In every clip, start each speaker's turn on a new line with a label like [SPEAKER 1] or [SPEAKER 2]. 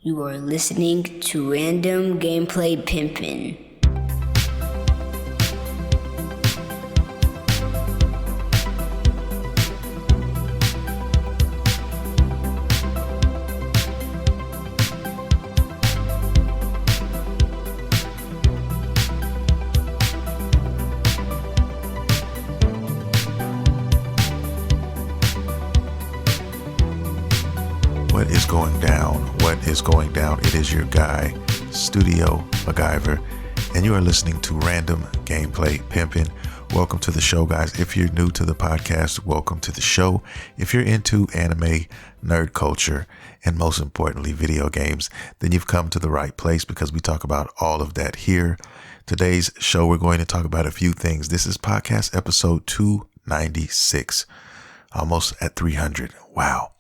[SPEAKER 1] You are listening to Random Gameplay Pimpin.
[SPEAKER 2] What is going down? What is going down? It is your guy, Studio MacGyver, and you are listening to Random Gameplay Pimpin. Welcome to the show, guys. If you're new to the podcast, welcome to the show. If you're into anime, nerd culture, and most importantly, video games, then you've come to the right place because we talk about all of that here. Today's show, we're going to talk about a few things. This is podcast episode 296, almost at 300. Wow.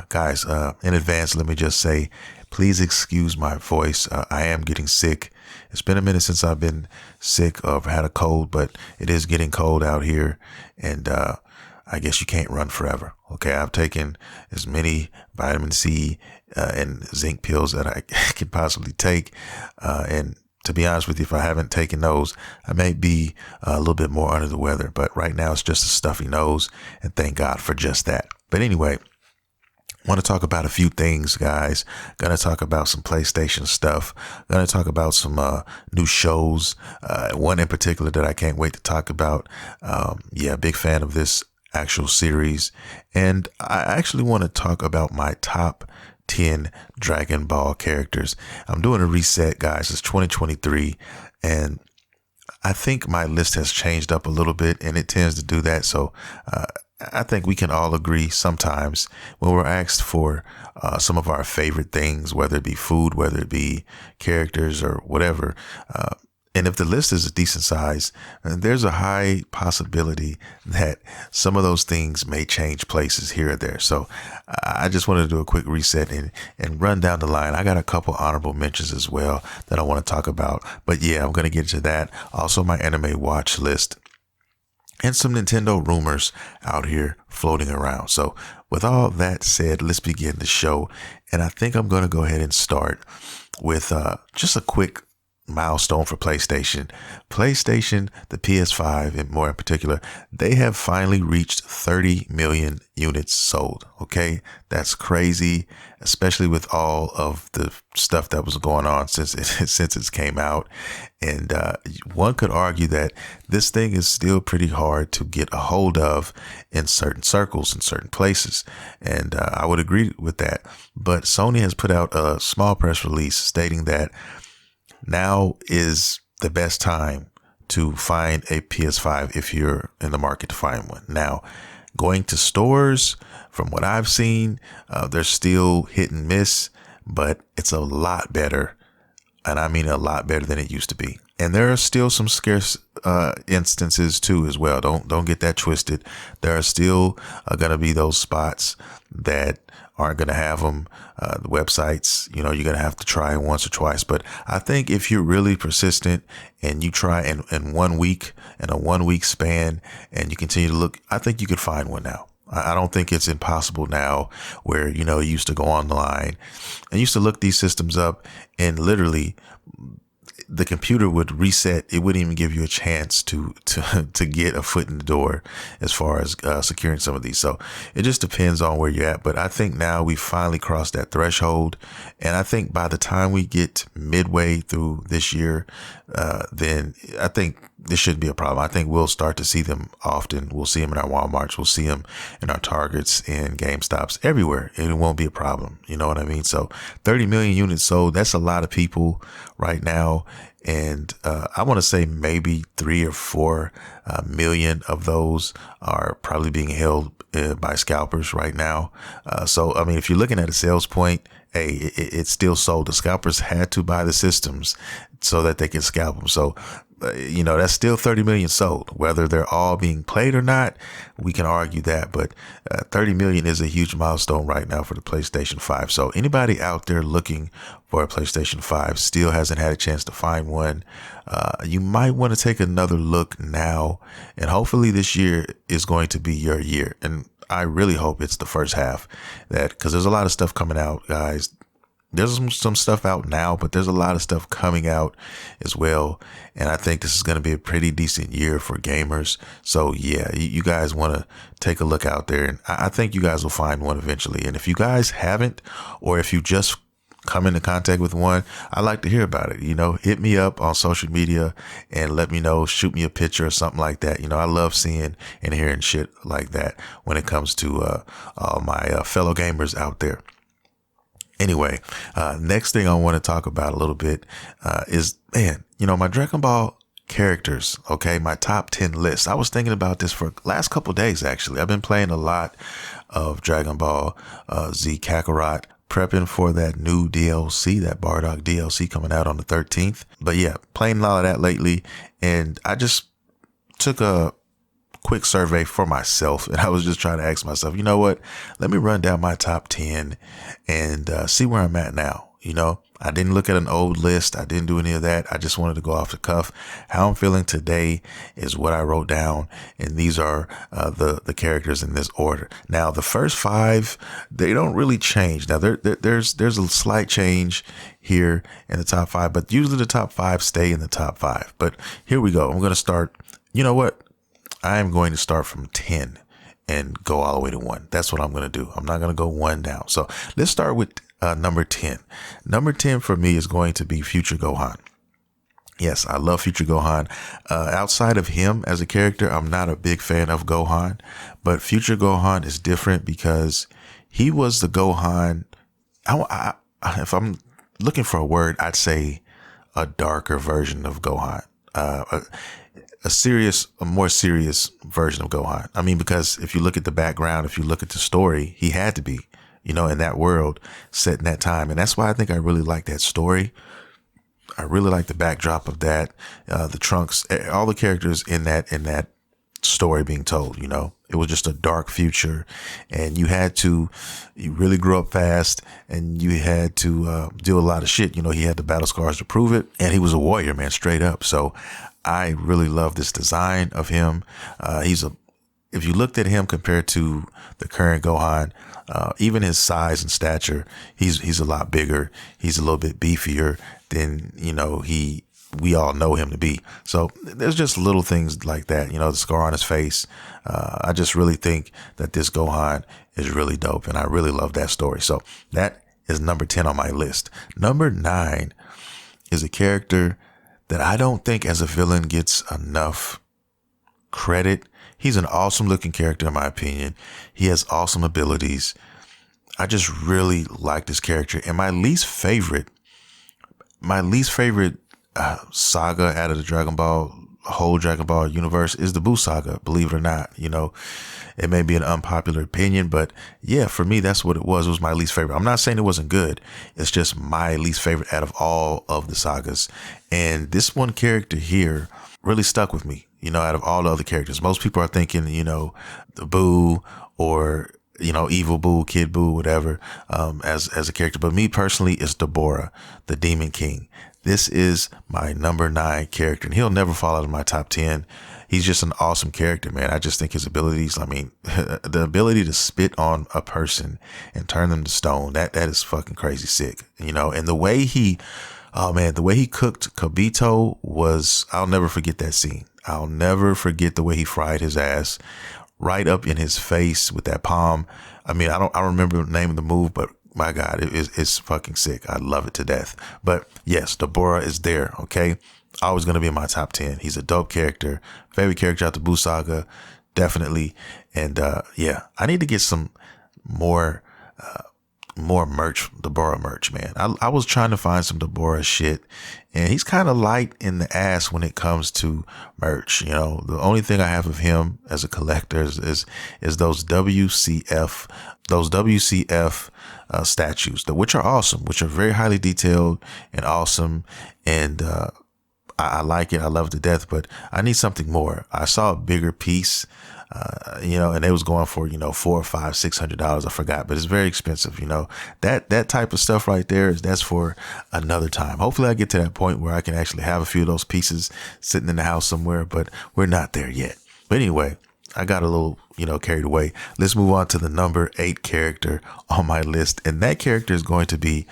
[SPEAKER 2] Guys, in advance, let me just say, please excuse my voice. I am getting sick. It's been a minute since I've been sick or had a cold, but it is getting cold out here. And I guess you can't run forever. Okay, I've taken as many vitamin C and zinc pills that I can possibly take. And to be honest with you, if I haven't taken those, I may be a little bit more under the weather. But right now, it's just a stuffy nose. And thank God for just that. But anyway, want to talk about a few things, guys. Gonna talk about some PlayStation stuff. Gonna talk about some new shows. One in particular that I can't wait to talk about. Big fan of this actual series. And I actually want to talk about my top 10 Dragon Ball characters. I'm doing a reset, guys. It's 2023. And I think my list has changed up a little bit, and it tends to do that. So, I think we can all agree sometimes when we're asked for some of our favorite things, whether it be food, whether it be characters or whatever. And if the list is a decent size, there's a high possibility that some of those things may change places here or there. So I just wanted to do a quick reset and run down the line. I got a couple honorable mentions as well that I want to talk about. But yeah, I'm going to get to that. Also, my anime watch list. And some Nintendo rumors out here floating around. So with all that said, let's begin the show. And I think I'm going to go ahead and start with just a quick milestone for PlayStation. PlayStation, the PS5, and more in particular, they have finally reached 30 million units sold. Okay, that's crazy, especially with all of the stuff that was going on since it came out. And one could argue that this thing is still pretty hard to get a hold of in certain circles, in certain places. And I would agree with that. But Sony has put out a small press release stating that now is the best time to find a PS5 if you're in the market to find one. Now, going to stores, from what I've seen, they're still hit and miss, but it's a lot better. And I mean a lot better than it used to be. And there are still some scarce instances too as well. Don't get that twisted. There are still going to be those spots that aren't going to have them. The websites, you're going to have to try once or twice. But I think if you're really persistent and you try in a 1 week span, and you continue to look, I think you could find one now. I don't think it's impossible now where, you used to go online and used to look these systems up, and literally the computer would reset. It wouldn't even give you a chance to get a foot in the door as far as securing some of these. So it just depends on where you're at. But I think now we finally crossed that threshold. And I think by the time we get midway through this year, then I think this shouldn't be a problem. I think we'll start to see them often. We'll see them in our Walmarts. We'll see them in our Targets and GameStops, everywhere. And it won't be a problem. You know what I mean? So 30 million units sold. That's a lot of people right now. And I want to say maybe 3 or 4 million of those are probably being held by scalpers right now. So, I mean, if you're looking at a sales point, hey, it's still sold. The scalpers had to buy the systems so that they can scalp them. So, that's still 30 million sold. Whether they're all being played or not, we can argue that. But 30 million is a huge milestone right now for the PlayStation 5. So anybody out there looking for a PlayStation 5 still hasn't had a chance to find one, you might want to take another look now. And hopefully this year is going to be your year. And I really hope it's the first half, that because there's a lot of stuff coming out, guys. there's some stuff out now, but there's a lot of stuff coming out as well. And I think this is going to be a pretty decent year for gamers. So yeah, you guys want to take a look out there, and I think you guys will find one eventually. And if you guys haven't, or if you just come into contact with one, I'd like to hear about it. Hit me up on social media and let me know, shoot me a picture or something like that. I love seeing and hearing shit like that when it comes to my fellow gamers out there. Anyway, next thing I want to talk about a little bit is, my Dragon Ball characters. Okay, my top 10 list. I was thinking about this for the last couple of days, actually. I've been playing a lot of Dragon Ball Z Kakarot, prepping for that new DLC, that Bardock DLC coming out on the 13th. But yeah, playing a lot of that lately. And I just took a quick survey for myself, and I was just trying to ask myself, you know what? Let me run down my top 10 and see where I'm at now. I didn't look at an old list. I didn't do any of that. I just wanted to go off the cuff. How I'm feeling today is what I wrote down, and these are the characters in this order. Now, the first 5, they don't really change. Now, there's a slight change here in the top 5, but usually the top 5 stay in the top 5. But here we go. I'm going to start. You know what? I am going to start from 10 and go all the way to 1. That's what I'm going to do. I'm not going to go 1 down. So let's start with number 10. Number 10 for me is going to be Future Gohan. Yes, I love Future Gohan. Outside of him as a character, I'm not a big fan of Gohan, but Future Gohan is different because he was the Gohan. If I'm looking for a word, I'd say a darker version of Gohan. A more serious version of Gohan. I mean, because if you look at the background, if you look at the story, he had to be, in that world set in that time. And that's why I think I really like that story. I really like the backdrop of that, the Trunks, all the characters in that story being told. It was just a dark future, and you really grew up fast, and you had to do a lot of shit. He had the battle scars to prove it, and he was a warrior, man, straight up. So I really love this design of him. If you looked at him compared to the current Gohan, even his size and stature, he's a lot bigger. He's a little bit beefier than, we all know him to be. So there's just little things like that, the scar on his face. I just really think that this Gohan is really dope, and I really love that story. So that is number 10 on my list. Number 9 is a character that I don't think as a villain gets enough credit. He's an awesome looking character, in my opinion. He has awesome abilities. I just really like this character. And my least favorite saga out of the whole Dragon Ball universe is the Buu saga, believe it or not. It may be an unpopular opinion, but yeah, for me, that's what it was. It was my least favorite. I'm not saying it wasn't good. It's just my least favorite out of all of the sagas. And this one character here really stuck with me, out of all the other characters. Most people are thinking, the Buu or, Evil Buu, Kid Buu, whatever, as a character. But me personally, it's Deborah, the Demon King. This is my number 9 character, and he'll never fall out of my top 10. He's just an awesome character, man. I just think his abilities, the ability to spit on a person and turn them to stone, that is fucking crazy sick, and the way he cooked Kobito I'll never forget that scene. I'll never forget the way he fried his ass right up in his face with that palm. I don't remember the name of the move, but my God, it's fucking sick. I love it to death. But yes, Deborah is there. Okay. Always going to be in my top 10. He's a dope character. Favorite character out the Buu saga. Definitely. And, yeah, I need to get some more merch, Deborah merch, man. I was trying to find some Deborah shit, and he's kind of light in the ass when it comes to merch. The only thing I have of him as a collector is those WCF statues, which are awesome, which are very highly detailed and awesome. And, I like it. I love it to death, but I need something more. I saw a bigger piece, and they was going for, $400, $500, $600. I forgot, but it's very expensive. That type of stuff right there that's for another time. Hopefully I get to that point where I can actually have a few of those pieces sitting in the house somewhere, but we're not there yet. But anyway, I got a little, carried away. Let's move on to the number 8 character on my list. And that character is going to be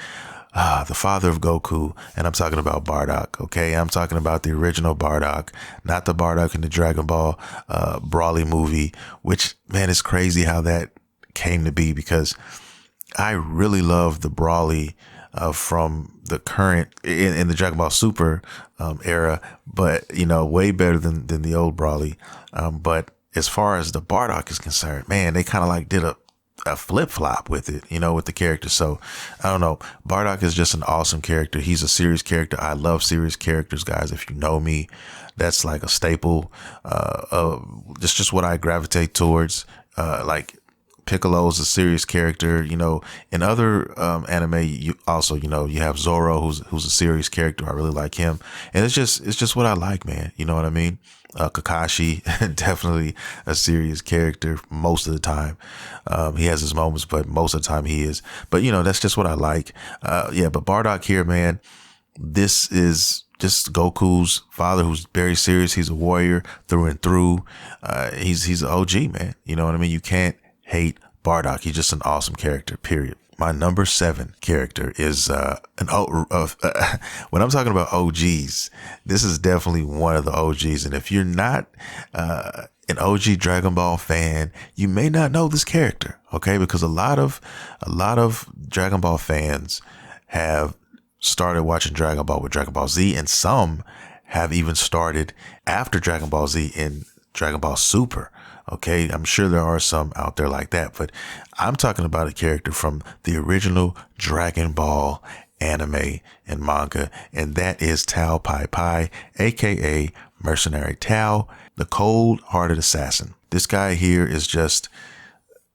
[SPEAKER 2] the father of Goku, and I'm talking about Bardock. Okay, I'm talking about the original Bardock, not the Bardock in the Dragon Ball Broly movie. Which, man, it's crazy how that came to be, because I really love the Broly from the current in the Dragon Ball Super era, but way better than the old Broly. But as far as the Bardock is concerned, man, they kind of like did a flip flop with it, with the character. So I don't know. Bardock is just an awesome character. He's a serious character. I love serious characters, guys. If you know me, that's like a staple. Just what I gravitate towards. Like Piccolo's a serious character. In other anime, you also you have Zoro, who's a serious character. I really like him, and it's just what I like, man. You know what I mean? Kakashi, definitely a serious character most of the time. He has his moments, but most of the time he is. But that's just what I like. But Bardock here, man, this is just Goku's father, who's very serious. He's a warrior through and through. He's an OG, man. You know what I mean? You can't hate Bardock. He's just an awesome character, period. My number 7 character is when I'm talking about OGs, this is definitely one of the OGs. And if you're not an OG Dragon Ball fan, you may not know this character, okay? Because a lot of Dragon Ball fans have started watching Dragon Ball with Dragon Ball Z, and some have even started after Dragon Ball Z in Dragon Ball Super. Okay, I'm sure there are some out there like that, but I'm talking about a character from the original Dragon Ball anime and manga, and that is Tao Pai Pai, aka Mercenary Tao, the cold-hearted assassin. This guy here is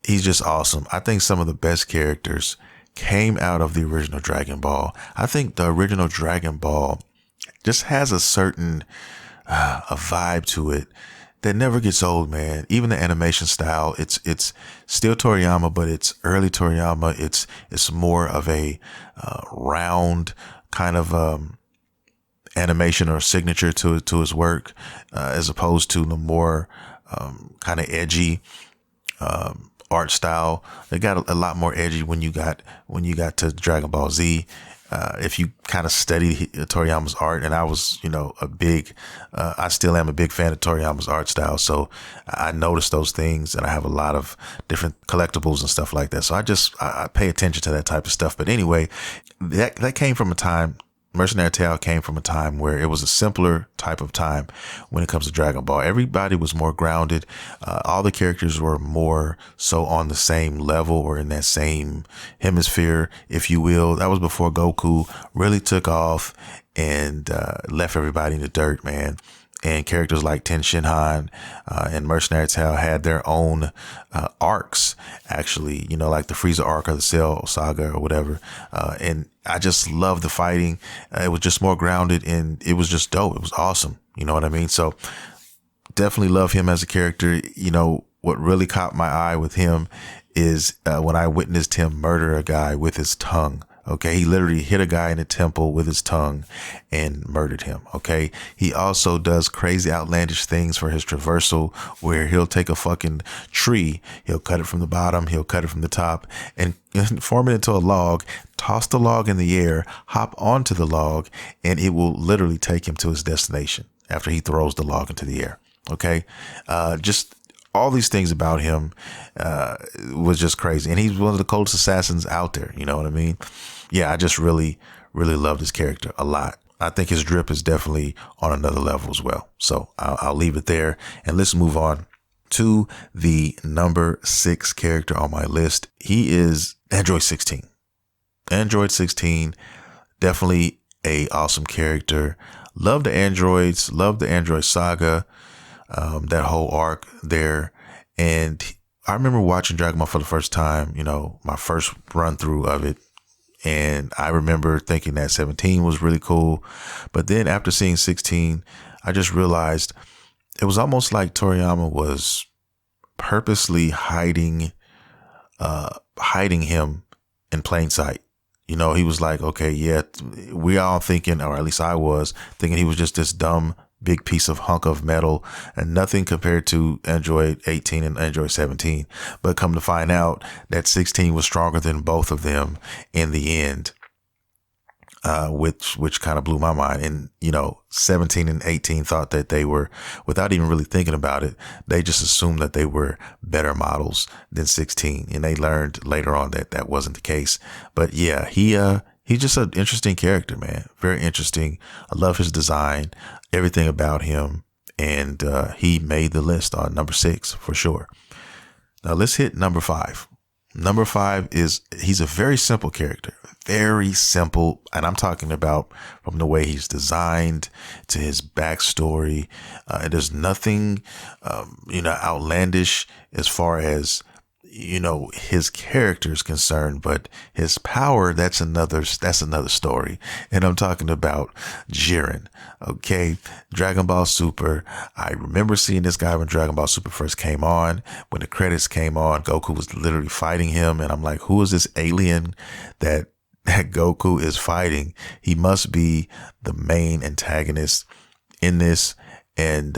[SPEAKER 2] he's just awesome. I think some of the best characters came out of the original Dragon Ball. I think the original Dragon Ball just has a certain a vibe to it that never gets old, man. Even the animation style, it's still Toriyama, but it's early Toriyama. It's more of a round kind of animation or signature to his work, as opposed to the more kind of edgy art style. It got a lot more edgy when you got to Dragon Ball Z. If you kind of study Toriyama's art, and I was, I still am a big fan of Toriyama's art style. So I noticed those things, and I have a lot of different collectibles and stuff like that. So I pay attention to that type of stuff. But anyway, that came from a time, Mercenary Tale came from a time where it was a simpler type of time when it comes to Dragon Ball. Everybody was more grounded. All the characters were more so on the same level or in that same hemisphere, if you will. That was before Goku really took off and left everybody in the dirt, man. And characters like Ten Shinhan and Mercenary Tale had their own arcs, actually, like the Frieza arc or the Cell saga or whatever. And I just love the fighting. It was just more grounded, and it was just dope. It was awesome. You know what I mean? So definitely love him as a character. What really caught my eye with him is when I witnessed him murder a guy with his tongue. Okay, he literally hit a guy in the temple with his tongue and murdered him. Okay, he also does crazy outlandish things for his traversal, where he'll take a fucking tree, he'll cut it from the bottom, he'll cut it from the top, and form it into a log, toss the log in the air, hop onto the log, and it will literally take him to his destination after he throws the log into the air. Okay, just all these things about him was just crazy. And he's one of the coldest assassins out there. You know what I mean? Yeah, I just really, really love this character a lot. I think his drip is definitely on another level as well. So I'll leave it there, and let's move on to the number 6 character on my list. He is Android 16. Android 16, definitely a awesome character. Love the androids, love the Android saga, that whole arc there. And I remember watching Dragon Ball for the first time, my first run through of it. And I remember thinking that 17 was really cool. But then after seeing 16, I just realized it was almost like Toriyama was purposely hiding him in plain sight. He was like, okay, yeah, we all thinking, or at least I was thinking, he was just this dumb big piece of hunk of metal and nothing compared to Android 18 and Android 17. But come to find out that 16 was stronger than both of them in the end. which kind of blew my mind. And, 17 and 18 thought that they were, without even really thinking about it, they just assumed that they were better models than 16. And they learned later on that that wasn't the case. But yeah, he's just an interesting character, man. Very interesting. I love his design, everything about him. And he made the list on number 6 for sure. Now let's hit number 5. Number 5 he's a very simple character, very simple. And I'm talking about from the way he's designed to his backstory. There's nothing, outlandish as far as, his character is concerned, but his power, that's another story. And I'm talking about Jiren. Okay. Dragon Ball Super. I remember seeing this guy when Dragon Ball Super first came on. When the credits came on, Goku was literally fighting him. And I'm like, who is this alien that Goku is fighting? He must be the main antagonist in this. And,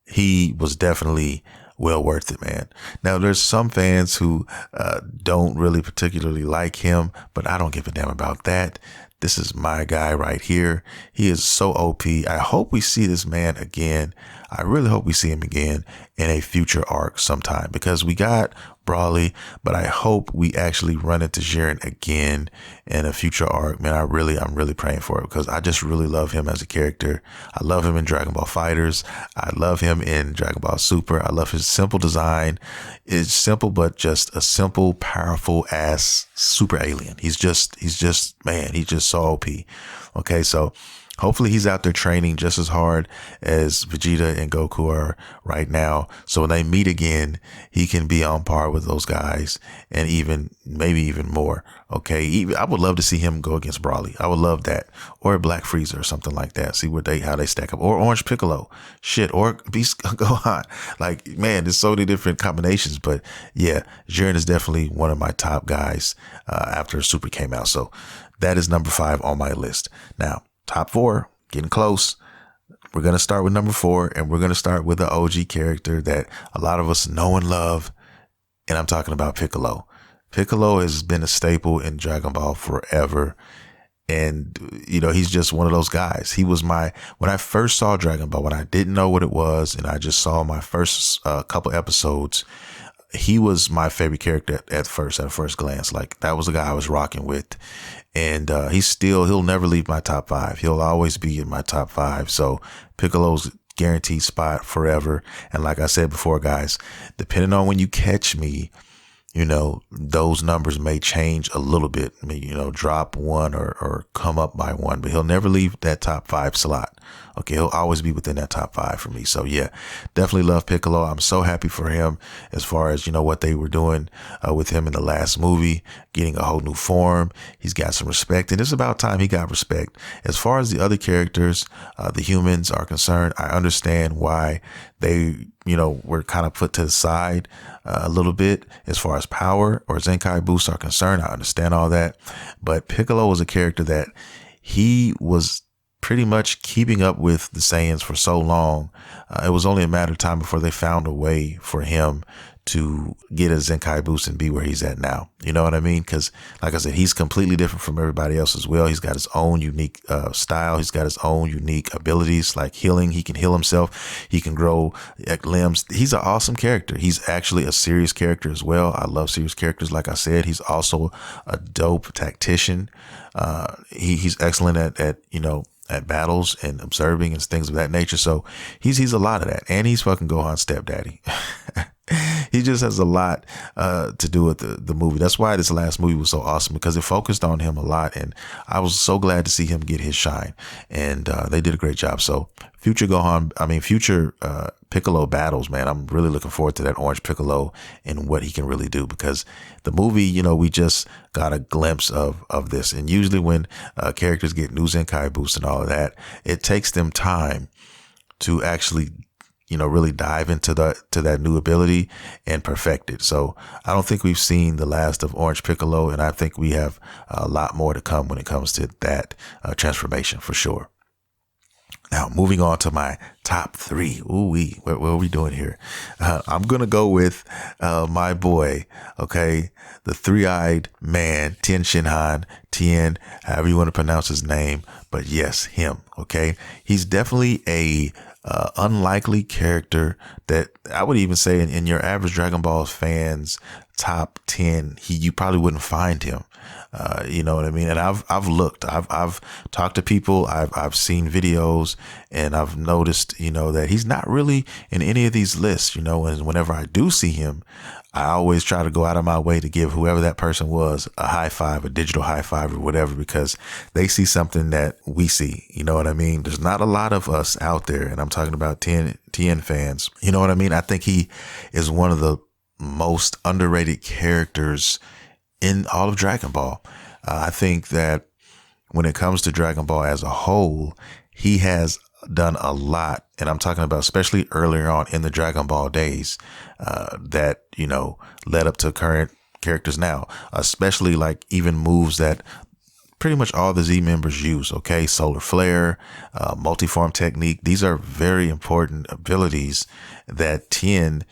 [SPEAKER 2] he was definitely well worth it, man. Now, there's some fans who don't really particularly like him, but I don't give a damn about that. This is my guy right here. He is so OP. I hope we see this man again. I really hope we see him again in a future arc sometime, because we got Brawly, but I hope we actually run into Jiren again in a future arc. Man, I'm really praying for it, because I just really love him as a character. I love him in Dragon Ball FighterZ. I love him in Dragon Ball Super. I love his simple design. It's simple, but just a simple, powerful ass super alien. He's just so OP. Okay, so hopefully he's out there training just as hard as Vegeta and Goku are right now. So when they meet again, he can be on par with those guys, and maybe even more. Okay. I would love to see him go against Brawly. I would love that. Or Black Frieza or something like that. See how they stack up. Or Orange Piccolo. Shit. Or Beast Gohan. Like, man, there's so many different combinations. But yeah, Jiren is definitely one of my top guys after Super came out. So that is number 5 on my list. Now, top 4, getting close. We're going to start with number 4, and we're going to start with the OG character that a lot of us know and love. And I'm talking about Piccolo. Piccolo has been a staple in Dragon Ball forever. And, he's just one of those guys. He was when I first saw Dragon Ball, when I didn't know what it was, and I just saw my first couple episodes, he was my favorite character at first glance. Like, that was the guy I was rocking with. And he'll never leave my top 5. He'll always be in my top 5. So Piccolo's guaranteed spot forever. And like I said before, guys, depending on when you catch me, those numbers may change a little bit. I mean, drop 1 or come up by 1, but he'll never leave that top 5 slot. Okay. He'll always be within that top 5 for me. So yeah, definitely love Piccolo. I'm so happy for him as far as, what they were doing with him in the last movie, getting a whole new form. He's got some respect, and it's about time he got respect. As far as the other characters, the humans are concerned, I understand why they, were kind of put to the side a little bit as far as power or Zenkai boosts are concerned. I understand all that, but Piccolo was a character that he was pretty much keeping up with the Saiyans for so long. It was only a matter of time before they found a way for him to get a Zenkai boost and be where he's at now. You know what I mean? Because like I said, he's completely different from everybody else as well. He's got his own unique style. He's got his own unique abilities like healing. He can heal himself. He can grow limbs. He's an awesome character. He's actually a serious character as well. I love serious characters. Like I said, he's also a dope tactician. He's excellent at battles and observing and things of that nature. So he's a lot of that. And he's fucking Gohan's stepdaddy. He just has a lot to do with the movie. That's why this last movie was so awesome, because it focused on him a lot. And I was so glad to see him get his shine. And they did a great job. So future Piccolo battles, man, I'm really looking forward to that Orange Piccolo and what he can really do, because the movie, we just got a glimpse of this. And usually when characters get new Zenkai boosts and all of that, it takes them time to actually really dive into that new ability and perfect it. So I don't think we've seen the last of Orange Piccolo, and I think we have a lot more to come when it comes to that transformation for sure. Now, moving on to my top three. What are we doing here? I'm going to go with my boy, okay, the three-eyed man, Tien Shinhan, Tien, however you want to pronounce his name. But yes, him, okay? He's definitely a unlikely character that I would even say in your average Dragon Ball fans top 10, you probably wouldn't find him. You know what I mean? And I've looked, I've talked to people, I've seen videos, and I've noticed, that he's not really in any of these lists, and whenever I do see him, I always try to go out of my way to give whoever that person was a high five, a digital high five or whatever, because they see something that we see. You know what I mean? There's not a lot of us out there, and I'm talking about Tien fans. You know what I mean? I think he is one of the most underrated characters in all of Dragon Ball. I think that when it comes to Dragon Ball as a whole, he has done a lot. And I'm talking about especially earlier on in the Dragon Ball days that, led up to current characters now, especially like even moves that pretty much all the Z members use. Okay. Solar flare, multiform technique. These are very important abilities that Tien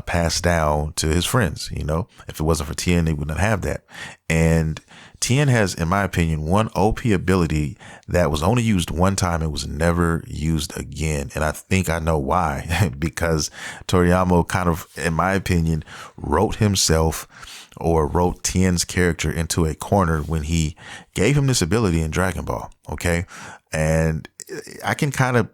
[SPEAKER 2] passed down to his friends. If it wasn't for Tien, they wouldn't have that. And Tien has, in my opinion, one OP ability that was only used one time. It was never used again. And I think I know why, because Toriyama kind of, in my opinion, wrote Tien's character into a corner when he gave him this ability in Dragon Ball. Okay. And I can kind of,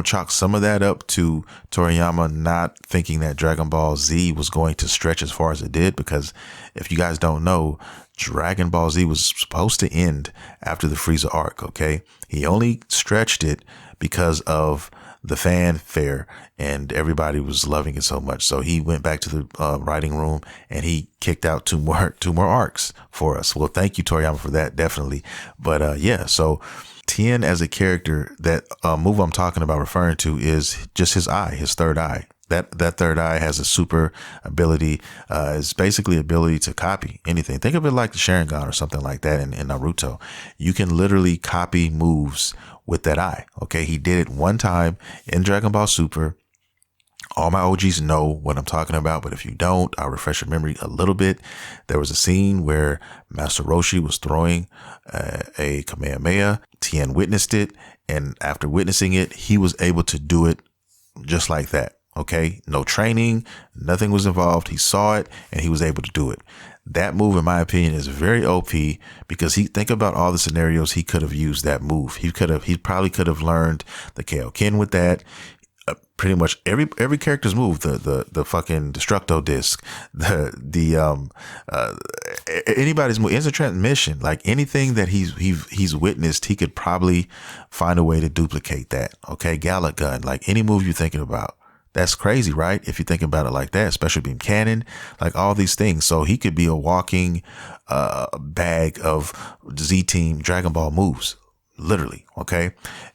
[SPEAKER 2] chalk some of that up to Toriyama not thinking that Dragon Ball Z was going to stretch as far as it did, because if you guys don't know, Dragon Ball Z was supposed to end after the Frieza arc. Okay. He only stretched it because of the fanfare and everybody was loving it so much. So he went back to the writing room and he kicked out two more arcs for us. Well, thank you, Toriyama, for that. Definitely. But so Tien as a character, that move I'm talking about referring to is just his eye, his third eye. That third eye has a super ability. It's basically ability to copy anything. Think of it like the Sharingan or something like that in Naruto. You can literally copy moves with that eye. Okay. He did it one time in Dragon Ball Super. All my OGs know what I'm talking about, but if you don't, I'll refresh your memory a little bit. There was a scene where Master Roshi was throwing a Kamehameha. Tien witnessed it, and after witnessing it, he was able to do it just like that. Okay, no training, nothing was involved. He saw it and he was able to do it. That move, in my opinion, is very OP because think about all the scenarios he could have used that move. He probably could have learned the Kaioken with that. Pretty much every character's move, the fucking Destructo disc, anybody's move, instant transmission, like anything that he's witnessed, he could probably find a way to duplicate that. Okay, Gallic gun, like any move you're thinking about. That's crazy, right? If you think about it like that, special beam cannon, like all these things. So he could be a walking bag of Z-Team Dragon Ball moves, literally. Okay,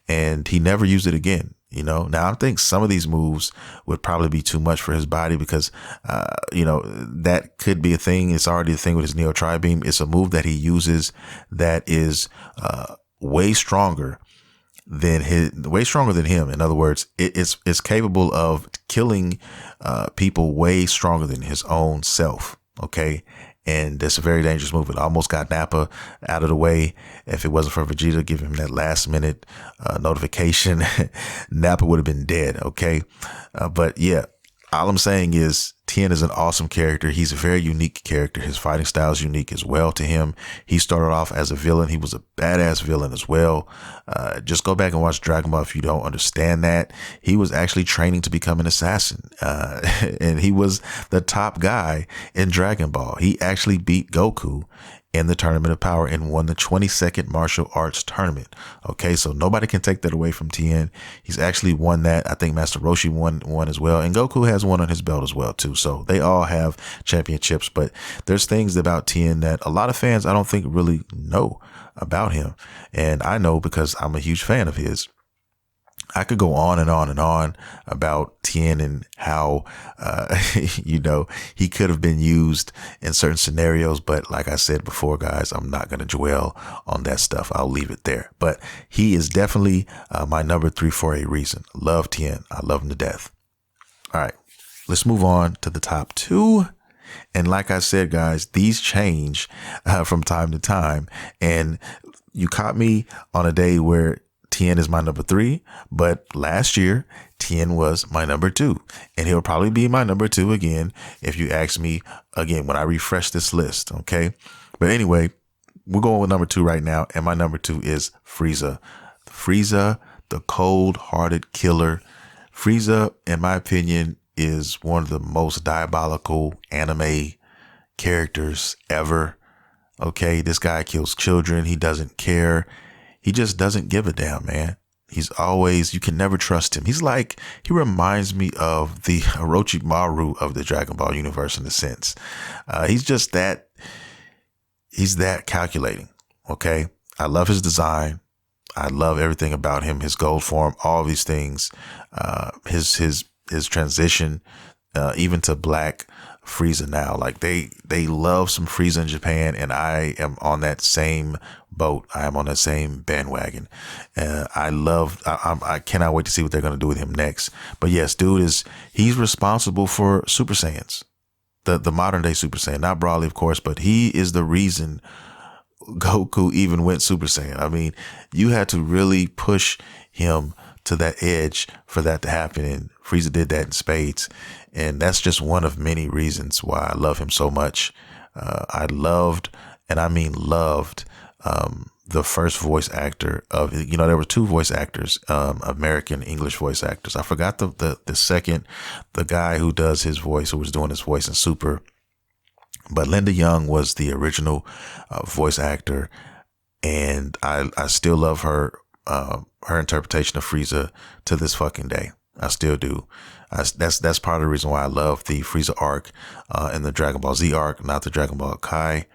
[SPEAKER 2] and he never used it again. Now I think some of these moves would probably be too much for his body because, that could be a thing. It's already a thing with his Neo Tri-Beam. It's a move that he uses that is way stronger than him. In other words, it's capable of killing people way stronger than his own self. Okay. And that's a very dangerous move. It almost got Nappa out of the way. If it wasn't for Vegeta giving him that last minute notification, Nappa would have been dead. Okay. But yeah, all I'm saying is Tien is an awesome character. He's a very unique character. His fighting style is unique as well to him. He started off as a villain. He was a badass villain as well. Just go back and watch Dragon Ball if you don't understand that. He was actually training to become an assassin. And he was the top guy in Dragon Ball. He actually beat Goku in the Tournament of Power and won the 22nd Martial Arts Tournament. Okay, so nobody can take that away from Tien. He's actually won that. I think Master Roshi won as well, and Goku has one on his belt as well too. So they all have championships, but there's things about Tien that a lot of fans I don't think really know about him, and I know because I'm a huge fan of his. I could go on and on and on about Tien and how, he could have been used in certain scenarios. But like I said before, guys, I'm not going to dwell on that stuff. I'll leave it there. But he is definitely my number 3 for a reason. Love Tien. I love him to death. All right, let's move on to the top 2. And like I said, guys, these change from time to time. And you caught me on a day where Tien is my number 3, but last year Tien was my number 2, and he'll probably be my number 2 again if you ask me again when I refresh this list. Okay, but anyway, we're going with number 2 right now, and my number 2 is Frieza. Frieza, the cold-hearted killer. Frieza, in my opinion, is one of the most diabolical anime characters ever. Okay, this guy kills children. He doesn't care. He just doesn't give a damn, man. He's always, you can never trust him. He reminds me of the Orochimaru of the Dragon Ball universe in a sense. He's that calculating. Okay. I love his design. I love everything about him, his gold form, all these things, his transition, even to Black Frieza now. Like they love some Frieza in Japan, and I am on that same boat. I am on that same bandwagon. I cannot wait to see what they're going to do with him next. But yes, dude he's responsible for Super Saiyans, the modern day Super Saiyan, not Broly, of course, but he is the reason Goku even went Super Saiyan. I mean, you had to really push him to that edge for that to happen, and Frieza did that in spades. And that's just one of many reasons why I love him so much. I loved, and I mean loved, the first voice actor of, there were 2 voice actors, American English voice actors. I forgot the second, the guy who does his voice, who was doing his voice in Super. But Linda Young was the original voice actor, and I still love her interpretation of Frieza to this fucking day. I still do. That's part of the reason why I love the Frieza arc and the Dragon Ball Z arc, not the Dragon Ball Kai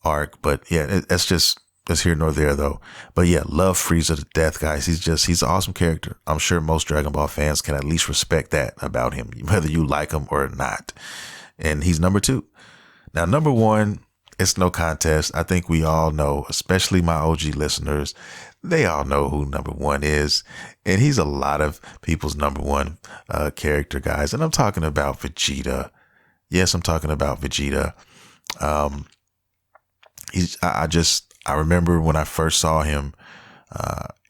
[SPEAKER 2] arc. But yeah, that's here nor there though. But yeah, love Frieza to death, guys. He's an awesome character. I'm sure most Dragon Ball fans can at least respect that about him, whether you like him or not. And he's number 2. Now, number 1, it's no contest. I think we all know, especially my OG listeners, they all know who number 1 is. And he's a lot of people's number 1 character, guys. And I'm talking about Vegeta. Yes, I'm talking about Vegeta. I remember when I first saw him,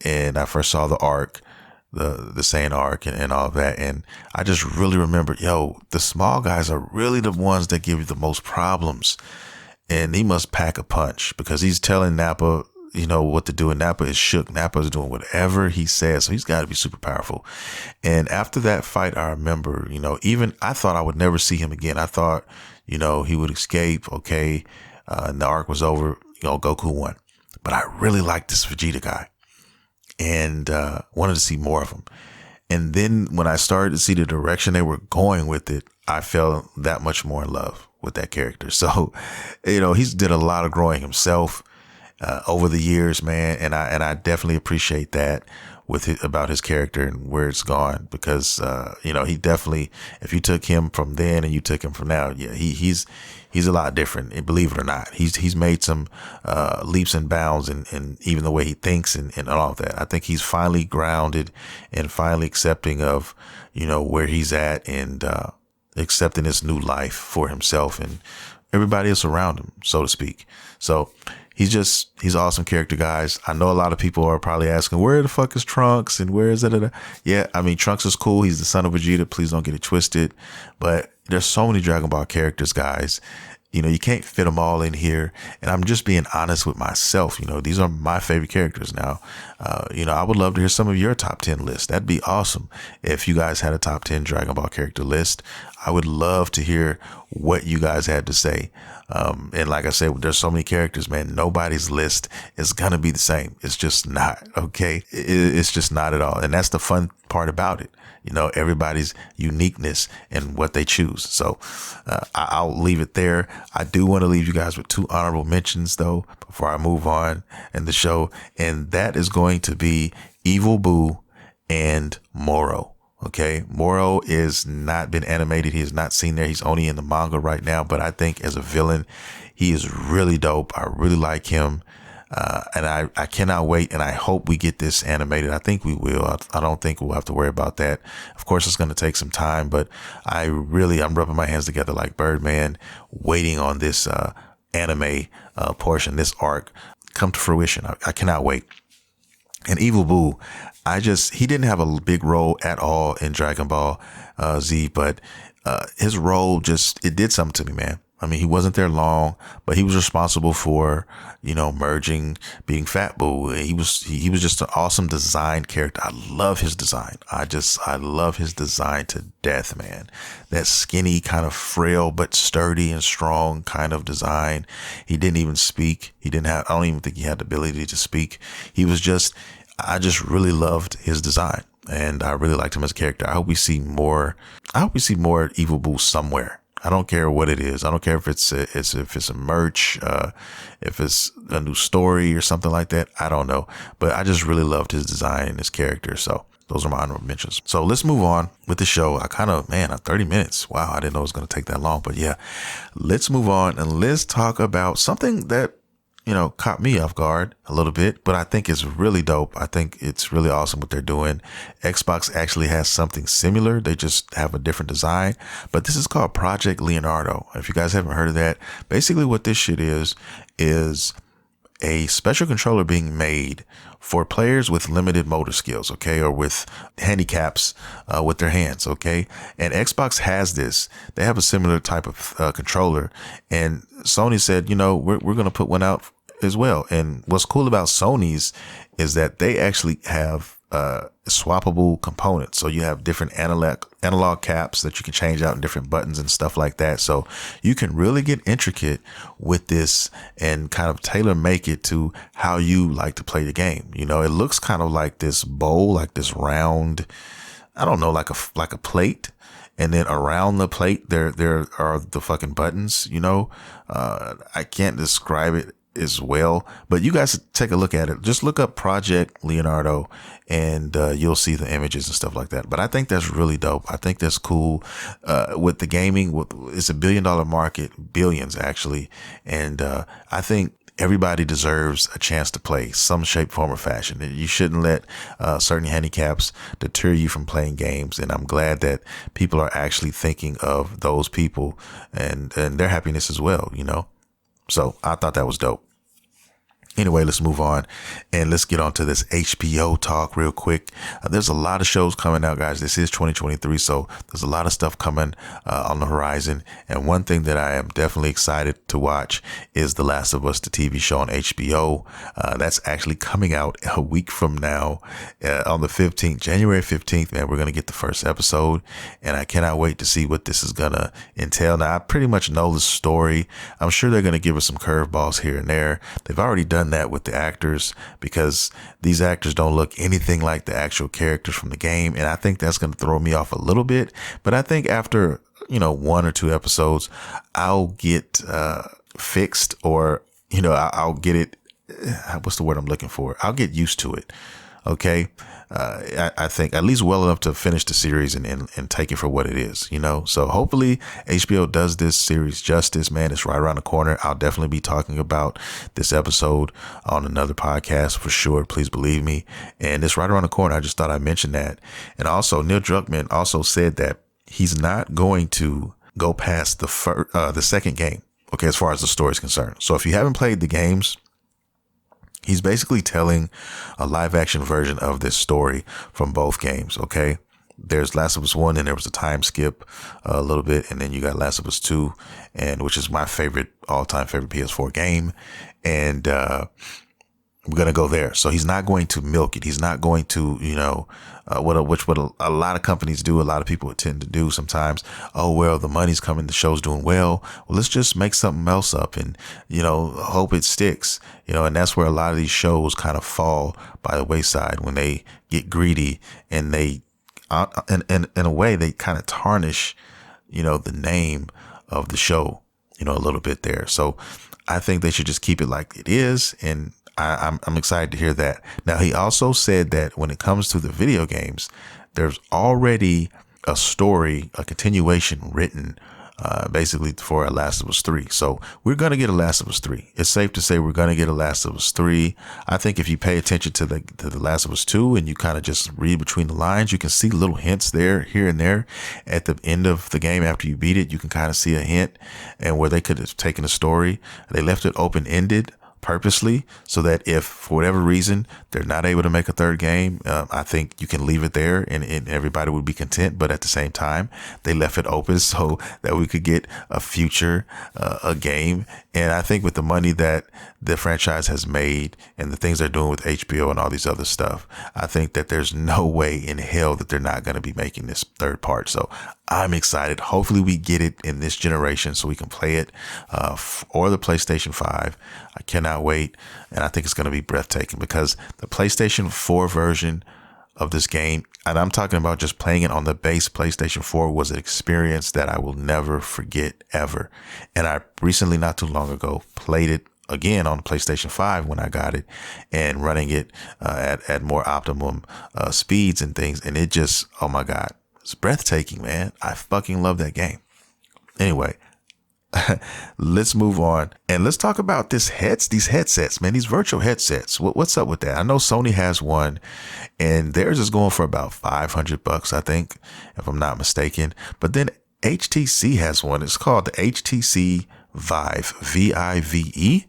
[SPEAKER 2] and I first saw the arc, the Saiyan arc and all of that. And I just really remember, the small guys are really the ones that give you the most problems. And he must pack a punch because he's telling Nappa, what to do. And Nappa is shook. Nappa is doing whatever he says. So he's got to be super powerful. And after that fight, I remember, even I thought I would never see him again. I thought, he would escape. Okay. And the arc was over, Goku won. But I really liked this Vegeta guy and wanted to see more of him. And then when I started to see the direction they were going with it, I fell that much more in love with that character. So, he's did a lot of growing himself over the years, man. And I definitely appreciate that about his character and where it's gone, because, he definitely, if you took him from then and you took him from now, yeah, he's a lot different. And believe it or not, he's made some leaps and bounds and even the way he thinks and all of that. I think he's finally grounded and finally accepting of, where he's at and accepting this new life for himself and everybody else around him, so to speak. So he's an awesome character, guys. I know a lot of people are probably asking, where the fuck is Trunks and where is it? Yeah, I mean, Trunks is cool. He's the son of Vegeta. Please don't get it twisted. But there's so many Dragon Ball characters, guys. You can't fit them all in here. And I'm just being honest with myself. These are my favorite characters now. I would love to hear some of your top 10 lists. That'd be awesome. If you guys had a top 10 Dragon Ball character list, I would love to hear what you guys had to say. And like I said, there's so many characters, man. Nobody's list is going to be the same. It's just not. Okay. It's just not at all. And that's the fun part about it. Everybody's uniqueness and what they choose. So I'll leave it there. I do want to leave you guys with 2 honorable mentions, though, before I move on in the show. And that is going to be Evil Boo and Moro. Okay, Moro is not been animated. He is not seen there. He's only in the manga right now. But I think as a villain, he is really dope. I really like him. And I cannot wait, and I hope we get this animated. I think we will. I don't think we'll have to worry about that. Of course, it's going to take some time, but I'm rubbing my hands together like Birdman, waiting on this anime portion, this arc come to fruition. I cannot wait. And Evil Boo, he didn't have a big role at all in Dragon Ball Z, but his role it did something to me, man. I mean, he wasn't there long, but he was responsible for, merging, being Fat Boo. He was just an awesome design character. I love his design. I love his design to death, man. That skinny, kind of frail, but sturdy and strong kind of design. He didn't even speak. I don't even think he had the ability to speak. I just really loved his design, and I really liked him as a character. I hope we see more Evil Boo somewhere. I don't care what it is. I don't care if it's a merch, if it's a new story or something like that. I don't know, but I just really loved his design and his character. So those are my honorable mentions. So let's move on with the show. 30 minutes. Wow. I didn't know it was going to take that long, but yeah, let's move on and let's talk about something that, caught me off guard a little bit, but I think it's really dope. I think it's really awesome what they're doing. Xbox actually has something similar. They just have a different design, but this is called Project Leonardo. If you guys haven't heard of that, basically what this shit is a special controller being made for players with limited motor skills, okay, or with handicaps with their hands, okay. And Xbox has this. They have a similar type of controller, and Sony said, we're going to put one out as well. And what's cool about Sony's is that they actually have swappable components. So you have different analog caps that you can change out and different buttons and stuff like that. So you can really get intricate with this and kind of tailor make it to how you like to play the game. It looks kind of like this bowl, like this round, I don't know, like a plate. And then around the plate, there are the fucking buttons, I can't describe it as well, but you guys take a look at it. Just look up Project Leonardo and you'll see the images and stuff like that. But I think that's really dope. I think that's cool. With the gaming, it's $1 billion market, billions actually. And I think everybody deserves a chance to play some shape, form, or fashion. You shouldn't let certain handicaps deter you from playing games. And I'm glad that people are actually thinking of those people and their happiness as well, So I thought that was dope. Anyway, let's move on and let's get on to this HBO talk real quick. There's a lot of shows coming out, guys. This is 2023, so there's a lot of stuff coming on the horizon. And one thing that I am definitely excited to watch is The Last of Us, the TV show on HBO. That's actually coming out a week from now on the 15th, January 15th, man. We're going to get the first episode, and I cannot wait to see what this is going to entail. Now, I pretty much know the story. I'm sure they're going to give us some curveballs here and there. They've already done that with the actors because these actors don't look anything like the actual characters from the game, and I think that's going to throw me off a little bit. But I think after 1 or 2 episodes, I'll get fixed, or I'll get it. What's the word I'm looking for? I'll get used to it. Okay. I think at least well enough to finish the series and take it for what it is, so hopefully HBO does this series justice, man. It's right around the corner. I'll definitely be talking about this episode on another podcast for sure. Please believe me. And it's right around the corner. I just thought I'd mention that. And also Neil Druckmann also said that he's not going to go past the second game. Okay. As far as the story is concerned. So if you haven't played the games, he's basically telling a live action version of this story from both games. Okay. There's Last of Us 1 and there was a time skip a little bit. And then you got Last of Us 2, which is my all-time favorite PS4 game. And, we're going to go there. So he's not going to milk it. He's not going to, what a lot of companies do. A lot of people tend to do sometimes. Oh, well, the money's coming. The show's doing well. Well, let's just make something else up and, hope it sticks, and that's where a lot of these shows kind of fall by the wayside when they get greedy and they, in a way, they kind of tarnish, the name of the show, a little bit there. So I think they should just keep it like it is. And I'm excited to hear that. Now, he also said that when it comes to the video games, there's already a story, a continuation written basically for Last of Us 3. So we're going to get a Last of Us 3. It's safe to say we're going to get a Last of Us 3. I think if you pay attention to the Last of Us 2 and you kind of just read between the lines, you can see little hints there, here and there. At the end of the game, after you beat it, you can kind of see a hint and where they could have taken a story. They left it open-ended purposely so that if for whatever reason they're not able to make a third game, I think you can leave it there and everybody would be content. But at the same time, they left it open so that we could get a future a game. And I think with the money that the franchise has made and the things they're doing with HBO and all these other stuff, I think that there's no way in hell that they're not going to be making this third part. So I'm excited. Hopefully we get it in this generation so we can play it or the PlayStation 5. I cannot wait. And I think it's going to be breathtaking because the PlayStation 4 version of this game, and I'm talking about just playing it on the base PlayStation 4, was an experience that I will never forget ever. And I recently, not too long ago, played it again on the PlayStation 5 when I got it and running it at more optimum speeds and things. And it just, oh my God, it's breathtaking, man. I fucking love that game. Anyway, let's move on and let's talk about these headsets, man, these virtual headsets. What's up with that? I know Sony has one and theirs is going for about $500, I think, if I'm not mistaken. But then HTC has one. It's called the HTC Vive, Vive.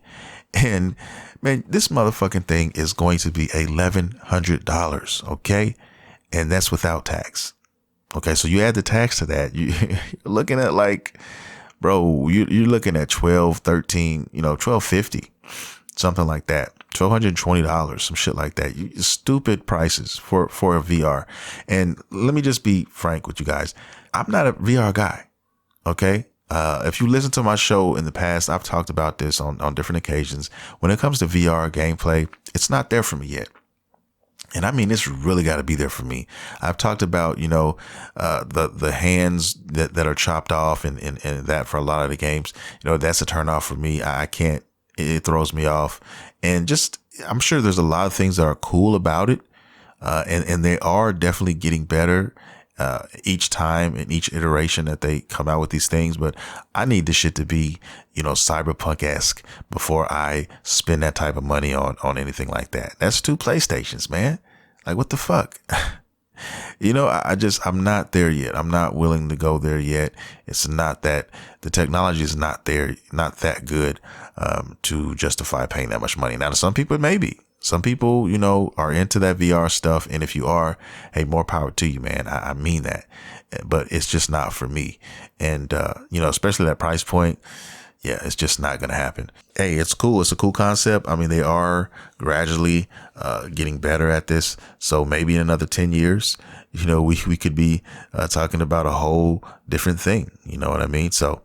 [SPEAKER 2] And man, this motherfucking thing is going to be $1,100. Okay. And that's without tax. Okay. So you add the tax to that, you're looking at like, bro, you're looking at 12, 13, $1,250, something like that. $1,220, some shit like that. Stupid prices for a VR. And let me just be frank with you guys. I'm not a VR guy. Okay. If you listen to my show in the past, I've talked about this on different occasions. When it comes to VR gameplay, it's not there for me yet. And I mean, it's really got to be there for me. I've talked about, the hands that are chopped off and that for a lot of the games, that's a turn off for me. I can't, it throws me off. And just, I'm sure there's a lot of things that are cool about it. And they are definitely getting better each time and each iteration that they come out with these things. But I need this shit to be, cyberpunk-esque before I spend that type of money on anything like that. That's 2 PlayStations, man. Like, what the fuck? I'm not there yet. I'm not willing to go there yet. It's not that the technology is not there, not that good, to justify paying that much money. Now, to some people, it may be. Some people, are into that VR stuff. And if you are, hey, more power to you, man. I mean that, but it's just not for me. And, especially that price point. Yeah, it's just not going to happen. Hey, it's cool. It's a cool concept. I mean, they are gradually getting better at this. So maybe in another 10 years, we could be talking about a whole different thing. You know what I mean? So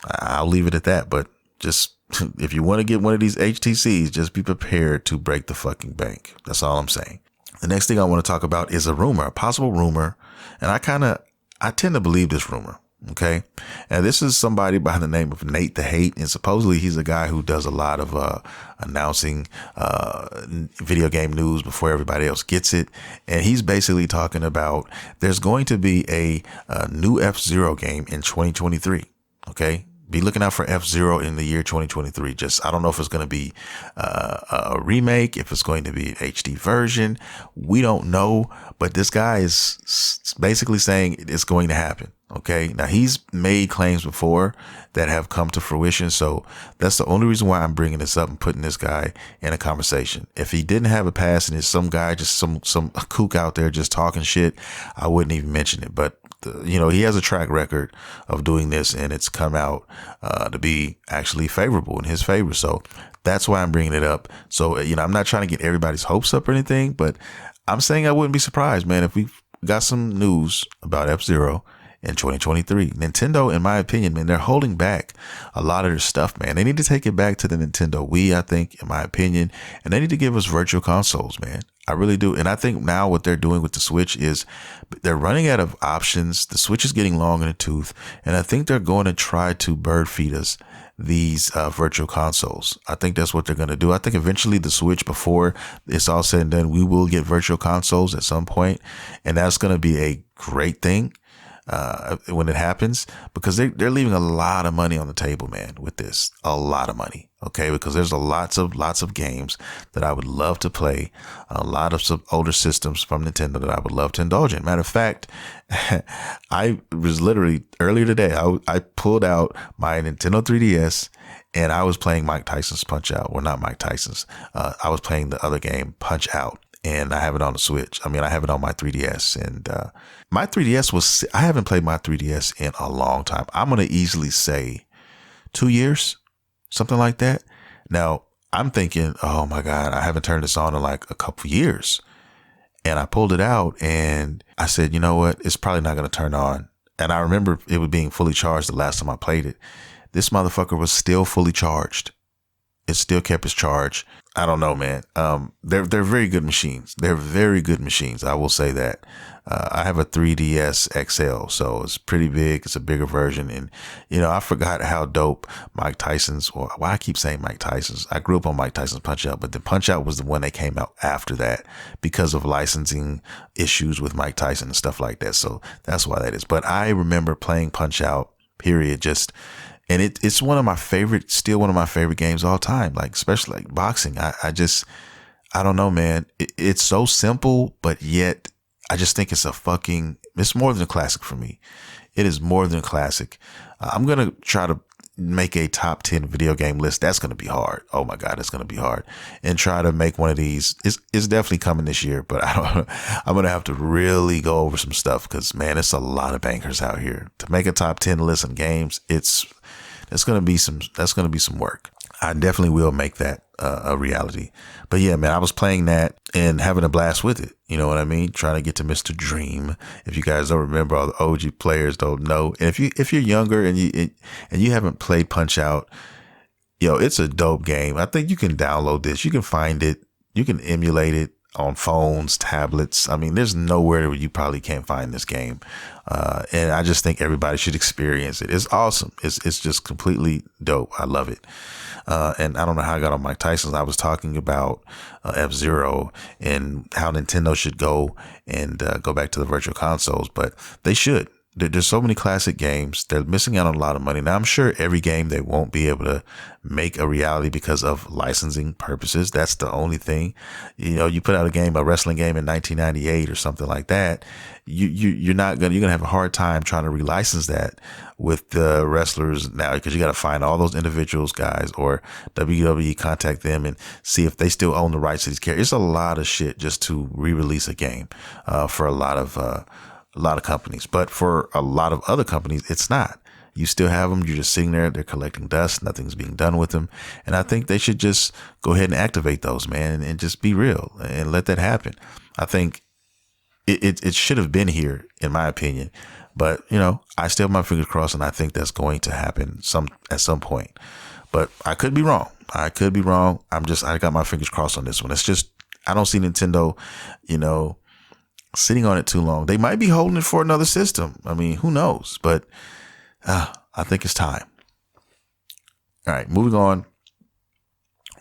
[SPEAKER 2] I'll leave it at that. But just if you want to get one of these HTCs, just be prepared to break the fucking bank. That's all I'm saying. The next thing I want to talk about is a possible rumor. And I tend to believe this rumor. Okay. And this is somebody by the name of Nate the Hate. And supposedly he's a guy who does a lot of announcing video game news before everybody else gets it. And he's basically talking about there's going to be a new F-Zero game in 2023. Okay. Be looking out for F-Zero in the year 2023. I don't know if it's going to be a remake, if it's going to be an HD version. We don't know. But this guy is basically saying it's going to happen. Okay. Now he's made claims before that have come to fruition. So that's the only reason why I'm bringing this up and putting this guy in a conversation. If he didn't have a past and it's some guy, just some kook out there just talking shit, I wouldn't even mention it. But he has a track record of doing this and it's come out to be actually favorable in his favor. So that's why I'm bringing it up. So, I'm not trying to get everybody's hopes up or anything, but I'm saying I wouldn't be surprised, man, if we got some news about F-Zero in 2023. Nintendo, in my opinion, man, they're holding back a lot of their stuff, man. They need to take it back to the Nintendo Wii, I think, in my opinion, and they need to give us virtual consoles, man. I really do. And I think now what they're doing with the Switch is they're running out of options. The Switch is getting long in the tooth, and I think they're going to try to bird feed us these virtual consoles. I think that's what they're going to do. I think eventually the Switch, before it's all said and done, we will get virtual consoles at some point, and that's going to be a great thing when it happens, because they're leaving a lot of money on the table, man, with this. A lot of money. Okay, because there's lots of games that I would love to play, a lot of some older systems from Nintendo that I would love to indulge in. Matter of fact, I was literally earlier today, I pulled out my Nintendo 3DS and I was playing Mike Tyson's Punch Out. Well, not Mike Tyson's. I was playing the other game, Punch Out, and I have it on the Switch. I mean, I have it on my 3DS, and my 3DS I haven't played my 3DS in a long time. I'm going to easily say 2 years. Something like that. Now I'm thinking, oh my God, I haven't turned this on in like a couple years. And I pulled it out and I said, you know what? It's probably not going to turn on. And I remember it was being fully charged the last time I played it. This motherfucker was still fully charged. It still kept its charge. I don't know, man. They're very good machines. They're very good machines. I will say that. I have a 3DS XL, so it's pretty big. It's a bigger version. And, you know, I forgot how dope Mike Tyson's, or why I keep saying Mike Tyson's. I grew up on Mike Tyson's Punch Out, but the Punch Out was the one that came out after that because of licensing issues with Mike Tyson and stuff like that. So that's why that is. But I remember playing Punch Out, period. And it's one of my favorite, still one of my favorite games of all time. Like, especially like boxing. I don't know, man. It's so simple, but yet I just think it's more than a classic for me. It is more than a classic. I'm going to try to make a top 10 video game list. That's going to be hard. Oh my God, it's going to be hard. And try to make one of these. It's definitely coming this year, but I'm going to have to really go over some stuff because, man, it's a lot of bangers out here. To make a top 10 list of games, that's going to be some work. I definitely will make that a reality. But yeah, man, I was playing that and having a blast with it. You know what I mean? Trying to get to Mr. Dream. If you guys don't remember, all the OG players don't know. And if you're younger and you haven't played Punch Out, yo, it's a dope game. I think you can download this. You can find it. You can emulate it on phones, tablets. I mean, there's nowhere where you probably can't find this game. And I just think everybody should experience it. It's awesome. It's just completely dope. I love it. And I don't know how I got on Mike Tyson's. I was talking about F-Zero and how Nintendo should go and go back to the virtual consoles, but they should. There's so many classic games. They're missing out on a lot of money. Now, I'm sure every game they won't be able to make a reality because of licensing purposes. That's the only thing. You know, you put out a wrestling game in 1998 or something like that. You're going to have a hard time trying to relicense that with the wrestlers now, because you got to find all those individuals, guys, or WWE, contact them and see if they still own the rights to these characters. It's a lot of shit just to re-release a game for a lot of companies, but for a lot of other companies, it's not. You still have them. You're just sitting there. They're collecting dust. Nothing's being done with them. And I think they should just go ahead and activate those, man, and just be real and let that happen. I think it should have been here, in my opinion, but you know, I still have my fingers crossed, and I think that's going to happen at some point, but I could be wrong. I got my fingers crossed on this one. It's just, I don't see Nintendo, you know, sitting on it too long. They might be holding it for another system. I mean, who knows? But I think it's time. All right, moving on.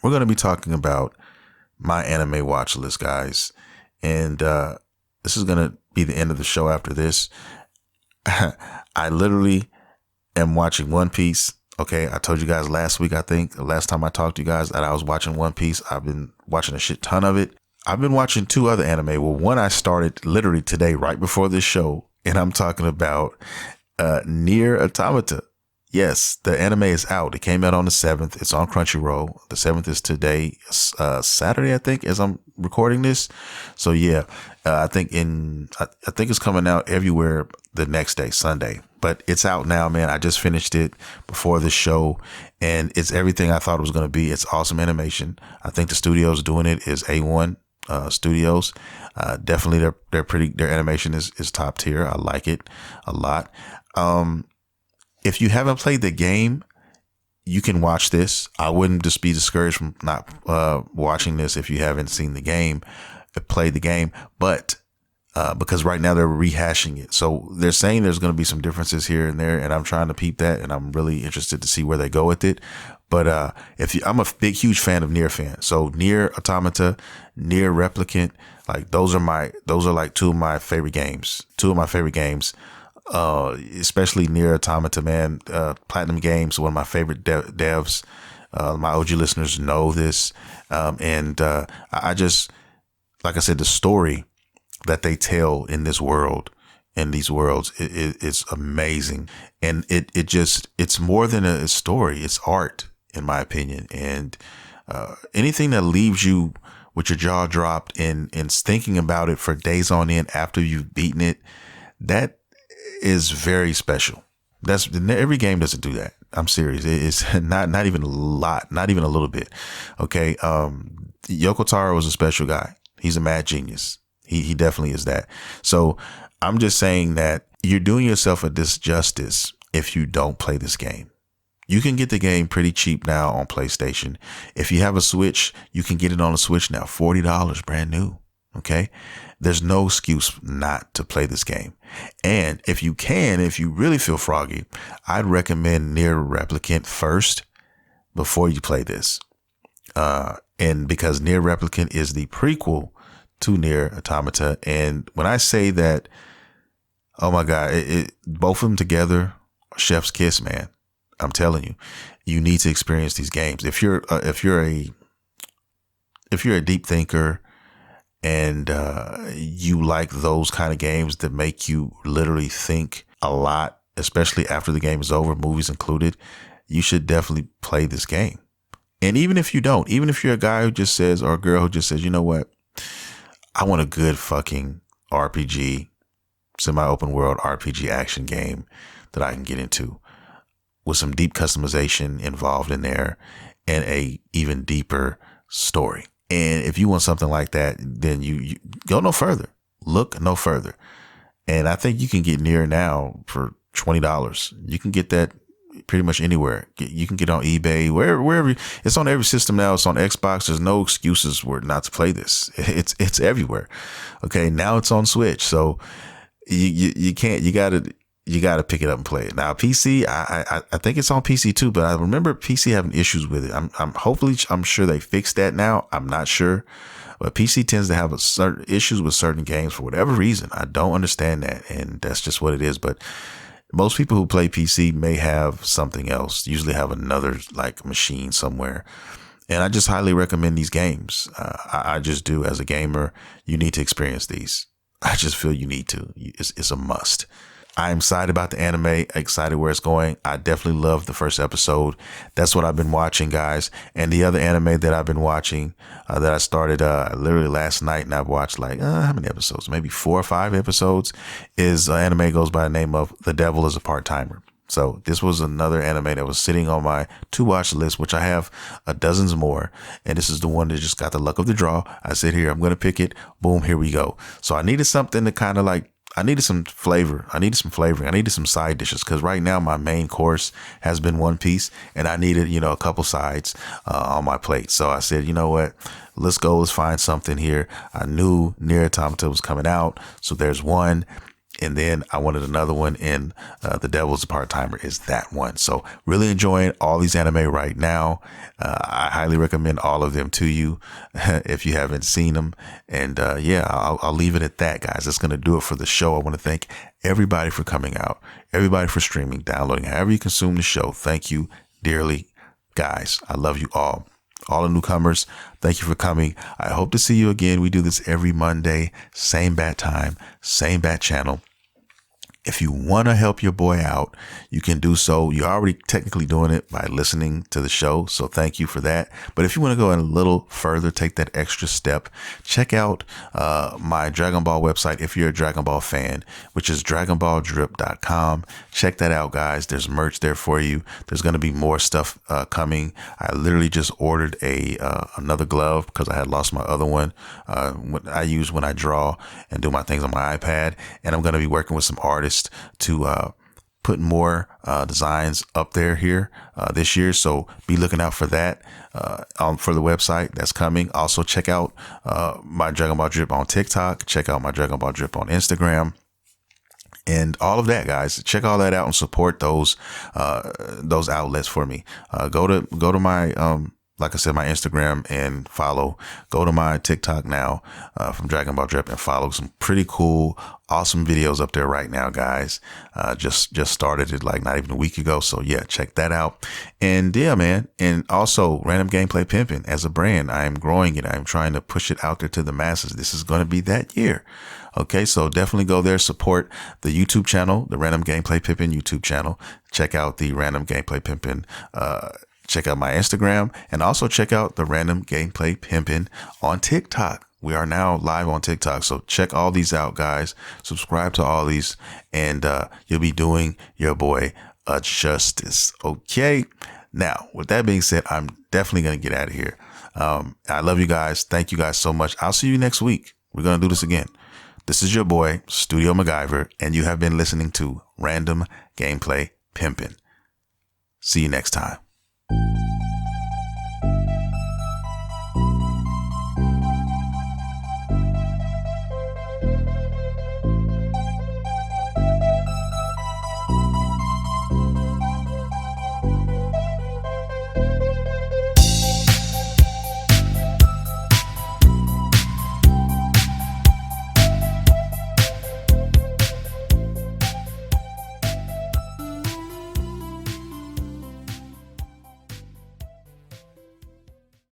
[SPEAKER 2] We're going to be talking about my anime watch list, guys. And this is going to be the end of the show after this. I literally am watching One Piece. Okay, I told you guys last week, I think, the last time I talked to you guys, that I was watching One Piece. I've been watching a shit ton of it. I've been watching two other anime. Well, one I started literally today, right before this show, and I'm talking about Nier Automata. Yes, the anime is out. It came out on the 7th. It's on Crunchyroll. The 7th is today, Saturday, I think, as I'm recording this. So yeah, I think it's coming out everywhere the next day, Sunday. But it's out now, man. I just finished it before the show, and it's everything I thought it was going to be. It's awesome animation. I think the studios doing it is A1 Studios. Definitely their animation is top tier. I like it a lot. If you haven't played the game, you can watch this. I wouldn't just be discouraged from not watching this if you haven't seen the game, played the game. But because right now they're rehashing it. So they're saying there's going to be some differences here and there, and I'm trying to peep that, and I'm really interested to see where they go with it. But I'm a huge fan of Nier fan. So Nier Automata, Nier Replicant, like those are like two of my favorite games. Especially Nier Automata, man. Platinum Games, one of my favorite devs. My OG listeners know this, and I just, like I said, the story that they tell in this world, in these worlds, it's amazing. And it's more than a story. It's art, in my opinion. And anything that leaves you with your jaw dropped and thinking about it for days on end after you've beaten it, that is very special. Every game doesn't do that. I'm serious. It's not even a lot, not even a little bit. Okay. Yoko Taro was a special guy. He's a mad genius. He definitely is that. So I'm just saying that you're doing yourself a disjustice if you don't play this game. You can get the game pretty cheap now on PlayStation. If you have a Switch, you can get it on a Switch now, $40 brand new. Okay. There's no excuse not to play this game. And if you really feel froggy, I'd recommend Nier Replicant first before you play this. And because Nier Replicant is the prequel to Nier Automata. And when I say that, oh my God, both of them together, chef's kiss, man. I'm telling you, you need to experience these games. If you're a deep thinker and you like those kind of games that make you literally think a lot, especially after the game is over, movies included, you should definitely play this game. And even if you don't, even if you're a guy who just says, or a girl who just says, you know what, I want a good fucking RPG, semi-open world RPG action game that I can get into with some deep customization involved in there and a even deeper story. And if you want something like that, then you go no further. Look no further. And I think you can get Nier now for $20. You can get that pretty much anywhere. You can get on eBay, wherever. It's on every system now. It's on Xbox. There's no excuses for not to play this. It's everywhere. Okay, now it's on Switch. So you can't. You gotta pick it up and play it. Now PC, I think it's on PC too, but I remember PC having issues with it. I'm sure they fixed that now. I'm not sure, but PC tends to have certain issues with certain games for whatever reason. I don't understand that, and that's just what it is. But most people who play PC may have something else. Usually have another like machine somewhere. And I just highly recommend these games. I just do. As a gamer, you need to experience these. I just feel you need to. It's a must. I'm excited about the anime, excited where it's going. I definitely love the first episode. That's what I've been watching, guys. And the other anime that I've been watching, that I started literally last night, and I've watched like, how many episodes? Maybe 4 or 5 episodes, is an anime goes by the name of The Devil is a Part-Timer. So this was another anime that was sitting on my to-watch list, which I have dozens more. And this is the one that just got the luck of the draw. I said, here, I'm going to pick it. Boom, here we go. So I needed something to kind of like, I needed some flavor. I needed some flavoring. I needed some side dishes, because right now my main course has been One Piece, and I needed, a couple sides on my plate. So I said, you know what? Let's go. Let's find something here. I knew Nier Automata was coming out, so there's one. And then I wanted another one, and The Devil's a Part-Timer is that one. So really enjoying all these anime right now. I highly recommend all of them to you if you haven't seen them. And I'll leave it at that, guys. That's going to do it for the show. I want to thank everybody for coming out, everybody for streaming, downloading, however you consume the show. Thank you dearly, guys. I love you all. All the newcomers, thank you for coming. I hope to see you again. We do this every Monday, same bat time, same bat channel. If you want to help your boy out, you can do so. You're already technically doing it by listening to the show, so thank you for that. But if you want to go a little further, take that extra step, check out my Dragon Ball website if you're a Dragon Ball fan, which is dragonballdrip.com. Check that out, guys. There's merch there for you. There's going to be more stuff coming. I literally just ordered another glove because I had lost my other one. I use when I draw and do my things on my iPad, and I'm going to be working with some artists to putting more designs up here this year. So be looking out for that for the website that's coming. Also check out my Dragon Ball Drip on TikTok. Check out my Dragon Ball Drip on Instagram. And all of that, guys, check all that out and support those outlets for me. Go to my, like I said, my Instagram and follow. Go to my TikTok now from Dragon Ball Drip and follow some pretty cool, awesome videos up there right now, guys. Just started it like not even a week ago. So yeah, check that out. And yeah, man. And also Random Gameplay Pimpin' as a brand, I am growing it. I'm trying to push it out there to the masses. This is going to be that year. Okay, so definitely go there, support the YouTube channel, the Random Gameplay Pimpin' YouTube channel. Check out the Random Gameplay Pimpin'. Check out my Instagram and also check out the Random Gameplay Pimpin' on TikTok. We are now live on TikTok. So check all these out, guys. Subscribe to all these and you'll be doing your boy a justice. Okay. Now, with that being said, I'm definitely going to get out of here. I love you guys. Thank you guys so much. I'll see you next week. We're going to do this again. This is your boy, Studio MacGyver, and you have been listening to Random Gameplay Pimpin'. See you next time.